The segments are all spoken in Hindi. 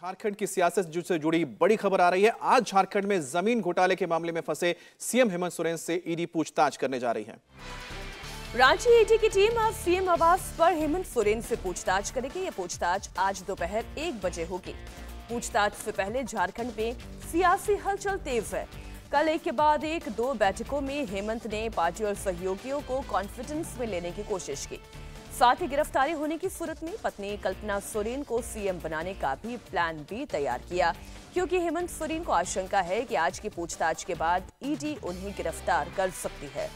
झारखंड की सियासत से जुड़ी बड़ी खबर आ रही है। आज झारखंड में जमीन घोटाले के मामले में फंसे सीएम हेमंत सोरेन से ईडी पूछताछ करने जा रही है। रांची ईडी की टीम आज सीएम आवास पर हेमंत सोरेन से पूछताछ करेगी। ये पूछताछ आज दोपहर 1 बजे होगी। पूछताछ से पहले झारखंड में सियासी हलचल तेज है। कल एक के बाद एक 2 बैठकों में हेमंत ने पार्टी और सहयोगियों को कॉन्फिडेंस में लेने की कोशिश की। साथ ही गिरफ्तारी होने की सूरत में पत्नी कल्पना सोरेन को सीएम बनाने का भी प्लान बी तैयार किया, क्योंकि हेमंत सोरेन को आशंका है कि आज की पूछताछ के बाद ईडी उन्हें गिरफ्तार कर सकती है।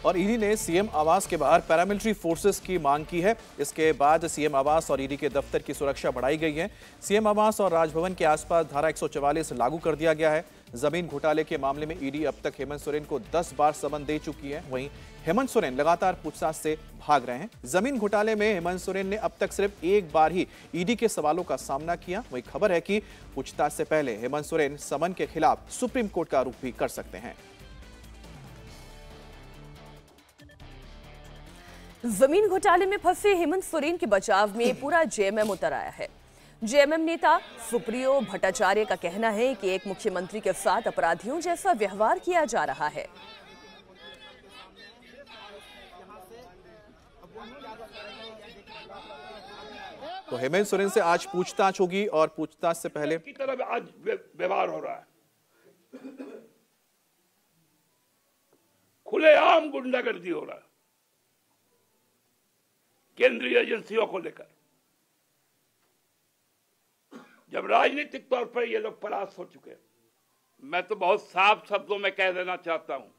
और ईडी ने सीएम आवास के बाहर पैरामिलिट्री फोर्सेस की मांग की है। इसके बाद सीएम आवास और ईडी के दफ्तर की सुरक्षा बढ़ाई गई है। सीएम आवास और राजभवन के आसपास धारा 144 लागू कर दिया गया है। जमीन घोटाले के मामले में ईडी अब तक हेमंत सोरेन को 10 बार समन दे चुकी है। वहीं हेमंत सोरेन लगातार पूछताछ से भाग रहे हैं। जमीन घोटाले में हेमंत सोरेन ने अब तक सिर्फ एक बार ही ईडी के सवालों का सामना किया। वहीं खबर है कि पूछताछ से पहले हेमंत सोरेन समन के खिलाफ सुप्रीम कोर्ट का रुख भी कर सकते हैं। जमीन घोटाले में फंसे हेमंत सोरेन के बचाव में पूरा जेएमएम उतर आया है। जेएमएम नेता सुप्रियो भट्टाचार्य का कहना है कि एक मुख्यमंत्री के साथ अपराधियों जैसा व्यवहार किया जा रहा है। तो हेमंत सोरेन से आज पूछताछ होगी और पूछताछ से पहले की तरफ आज व्यवहार हो रहा है। खुलेआम गुंडागर्दी हो रहा है केंद्रीय एजेंसियों को लेकर। जब राजनीतिक तौर पर ये लोग परास्त हो चुके हैं, मैं तो बहुत साफ शब्दों में कह देना चाहता हूं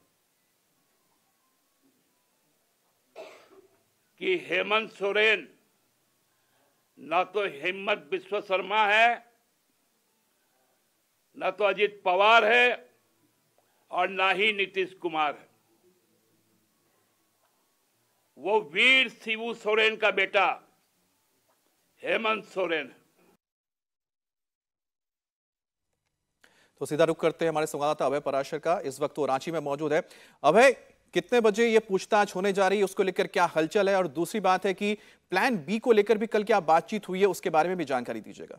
कि हेमंत सोरेन ना तो हिम्मत विश्व शर्मा है, ना तो अजित पवार है और ना ही नीतीश कुमार है। वो वीर शिबू सोरेन का बेटा हेमंत सोरेन है। तो सीधा रुख करते हैं हमारे संवाददाता अभय पराशर का। इस वक्त वो रांची में मौजूद है। अभय, कितने बजे ये पूछताछ होने जा रही है, उसको लेकर क्या हलचल है? और दूसरी बात है कि प्लान बी को लेकर भी कल क्या बातचीत हुई है, उसके बारे में भी जानकारी दीजिएगा।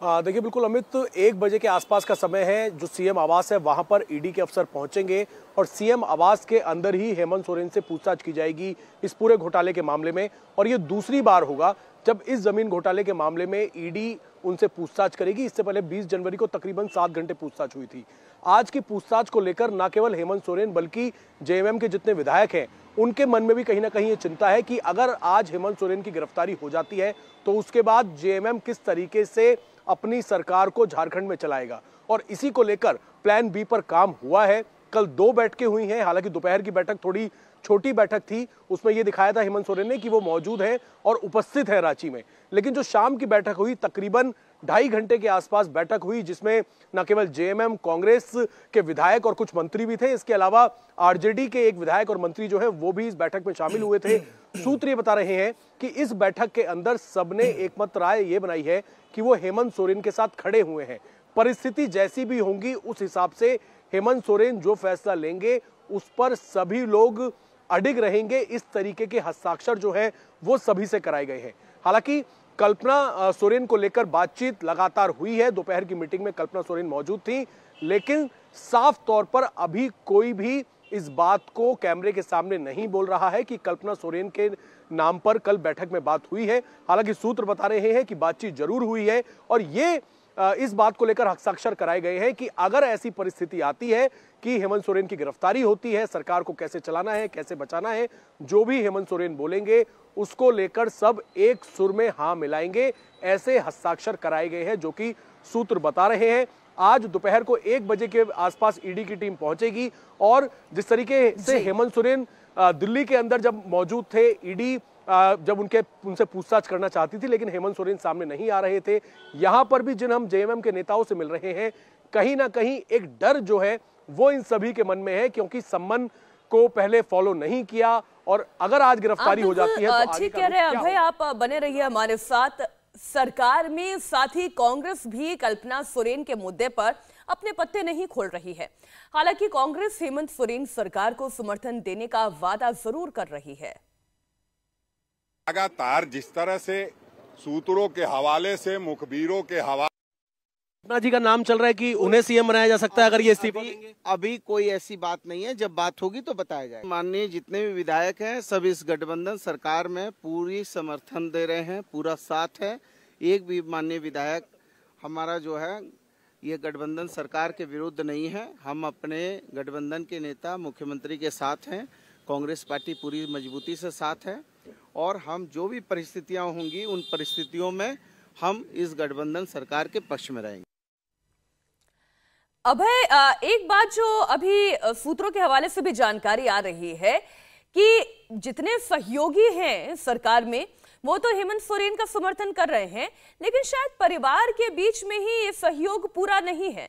देखिए बिल्कुल अमित, 1 बजे के आसपास का समय है। जो सीएम आवास है वहां पर ईडी के अफसर पहुंचेंगे और सीएम आवास के अंदर ही हेमंत सोरेन से पूछताछ की जाएगी इस पूरे घोटाले के मामले में। और ये दूसरी बार होगा जब इस जमीन घोटाले के मामले में ईडी उनसे पूछताछ करेगी। इससे पहले 20 जनवरी को तकरीबन 7 घंटे पूछताछ हुई थी। आज की पूछताछ को लेकर न केवल हेमंत सोरेन बल्कि जेएमएम के जितने विधायक हैं उनके मन में भी कहीं ना कहीं ये चिंता है कि अगर आज हेमंत सोरेन की गिरफ्तारी हो जाती है तो उसके बाद जेएमएम किस तरीके से अपनी सरकार को झारखंड में चलाएगा। और इसी को लेकर प्लान बी पर काम हुआ है। कल 2 बैठकें हुई हैं। हालांकि दोपहर की बैठक थोड़ी छोटी बैठक थी, उसमें यह दिखाया था हेमंत सोरेन ने कि वो मौजूद हैं और उपस्थित है रांची में। लेकिन जो शाम की बैठक हुई, तकरीबन 2.5 घंटे के आसपास बैठक हुई, जिसमें न केवल जेएमएम कांग्रेस के विधायक और कुछ मंत्री भी थे, इसके अलावा आरजेडी के एक विधायक और मंत्री जो है वो भी इस बैठक में शामिल हुए थे। सूत्र ये बता रहे हैं कि इस बैठक के अंदर सबने एकमत राय ये बनाई है कि वो हेमंत सोरेन के साथ खड़े हुए हैं। परिस्थिति जैसी भी होंगी उस हिसाब से हेमंत सोरेन जो फैसला लेंगे उस पर सभी लोग अडिग रहेंगे। इस तरीके के हस्ताक्षर जो है वो सभी से कराए गए हैं। हालांकि कल्पना सोरेन को लेकर बातचीत लगातार हुई है। दोपहर की मीटिंग में कल्पना सोरेन मौजूद थी, लेकिन साफ तौर पर अभी कोई भी इस बात को कैमरे के सामने नहीं बोल रहा है कि कल्पना सोरेन के नाम पर कल बैठक में बात हुई है। हालांकि सूत्र बता रहे हैं कि बातचीत जरूर हुई है और ये इस बात को लेकर हस्ताक्षर कराए गए हैं कि अगर ऐसी परिस्थिति आती है कि हेमंत सोरेन की गिरफ्तारी होती है, सरकार को कैसे चलाना है, कैसे बचाना है, जो भी हेमंत सोरेन बोलेंगे उसको लेकर सब एक सुर में हाँ मिलाएंगे। ऐसे हस्ताक्षर कराए गए हैं जो कि सूत्र बता रहे हैं। आज दोपहर को 1 बजे के आसपास ईडी की टीम पहुंचेगी और जिस तरीके से हेमंत सोरेन दिल्ली के अंदर जब मौजूद थे, ईडी जब उनसे पूछताछ करना चाहती थी, लेकिन हेमंत सोरेन सामने नहीं आ रहे थे। यहां पर भी जिन हम जेएमएम के नेताओं से मिल रहे हैं, कहीं ना कहीं एक डर जो है वो इन सभी के मन में है, क्योंकि सम्मन को पहले फॉलो नहीं किया और अगर आज गिरफ्तारी हो जाती है तो ठीक कह रहे हैं भाई, आप बने रहिए हमारे साथ। सरकार में साथ ही कांग्रेस भी कल्पना सोरेन के मुद्दे पर अपने पत्ते नहीं खोल रही है। हालांकि कांग्रेस हेमंत सोरेन सरकार को समर्थन देने का वादा जरूर कर रही है। लगातार जिस तरह से सूत्रों के हवाले से, मुखबिरों के हवाले पटना जी का नाम चल रहा है कि उन्हें सीएम बनाया जा सकता है अगर ये इस्तीफा देंगे। अभी कोई ऐसी बात नहीं है, जब बात होगी तो बताया जाएगा। माननीय जितने भी विधायक हैं सब इस गठबंधन सरकार में पूरी समर्थन दे रहे हैं, पूरा साथ है। एक भी माननीय विधायक हमारा जो है ये गठबंधन सरकार के विरुद्ध नहीं है। हम अपने गठबंधन के नेता मुख्यमंत्री के साथ हैं, कांग्रेस पार्टी पूरी मजबूती से साथ है और हम जो भी परिस्थितियां होंगी उन परिस्थितियों में हम इस गठबंधन सरकार के पक्ष में रहेंगे। अभय, एक बात जो अभी सूत्रों के हवाले से भी जानकारी आ रही है कि जितने सहयोगी हैं सरकार में वो तो हेमंत सोरेन का समर्थन कर रहे हैं, लेकिन शायद परिवार के बीच में ही ये सहयोग पूरा नहीं है।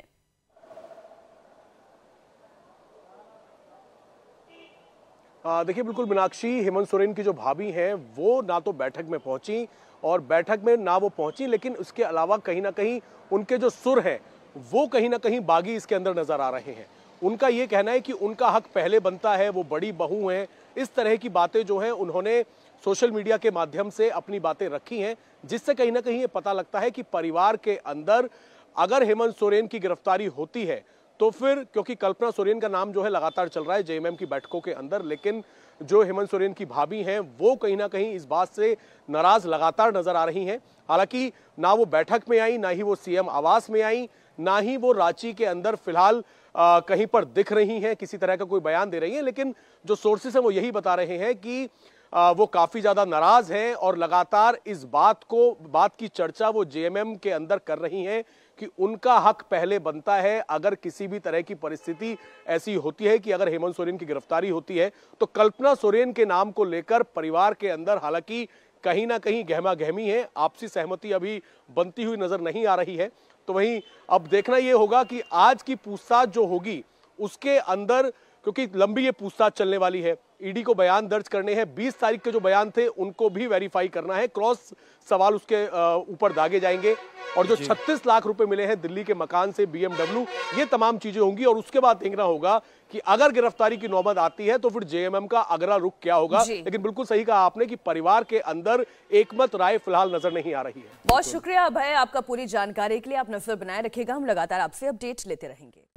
देखिए बिल्कुल मीनाक्षी, हेमंत सोरेन की जो भाभी हैं वो ना तो बैठक में पहुंची और बैठक में ना वो पहुंची, लेकिन उसके अलावा कहीं ना कहीं उनके जो सुर हैं वो कहीं ना कहीं बागी इसके अंदर नजर आ रहे हैं। उनका ये कहना है कि उनका हक पहले बनता है, वो बड़ी बहू हैं। इस तरह की बातें जो हैं उन्होंने सोशल मीडिया के माध्यम से अपनी बातें रखी हैं, जिससे कहीं ना कहीं ये पता लगता है कि परिवार के अंदर अगर हेमंत सोरेन की गिरफ्तारी होती है तो फिर, क्योंकि कल्पना सोरेन का नाम जो है लगातार चल रहा है जेएमएम की बैठकों के अंदर, लेकिन जो हेमंत सोरेन की भाभी हैं वो कहीं ना कहीं इस बात से नाराज लगातार नजर आ रही हैं। हालांकि ना वो बैठक में आई, ना ही वो सीएम आवास में आई, ना ही वो रांची के अंदर फिलहाल कहीं पर दिख रही हैं, किसी तरह का कोई बयान दे रही हैं, लेकिन जो सोर्सेस हैं वो यही बता रहे हैं कि वो काफी ज्यादा नाराज हैं और लगातार इस बात की चर्चा वो जेएमएम के अंदर कर रही हैं कि उनका हक पहले बनता है। अगर किसी भी तरह की परिस्थिति ऐसी होती है कि अगर हेमंत सोरेन की गिरफ्तारी होती है तो कल्पना सोरेन के नाम को लेकर परिवार के अंदर हालांकि कहीं ना कहीं गहमा गहमी है, आपसी सहमति अभी बनती हुई नजर नहीं आ रही है। तो वहीं अब देखना यह होगा कि आज की पूछताछ जो होगी उसके अंदर, क्योंकि लंबी ये पूछताछ चलने वाली है, ईडी को बयान दर्ज करने हैं, 20 तारीख के जो बयान थे उनको भी वेरीफाई करना है, क्रॉस सवाल उसके ऊपर दागे जाएंगे और जो 36 लाख रुपए मिले हैं दिल्ली के मकान से BMW, ये तमाम चीजें होंगी और उसके बाद देखना होगा कि अगर गिरफ्तारी की नौबत आती है तो फिर जेएमएम का अगला रुख क्या होगा। लेकिन बिल्कुल सही कहा आपने कि परिवार के अंदर एकमत राय फिलहाल नजर नहीं आ रही है। बहुत शुक्रिया अभय आपका पूरी जानकारी के लिए। आप नजर बनाए रखिएगा, हम लगातार आपसे अपडेट लेते रहेंगे।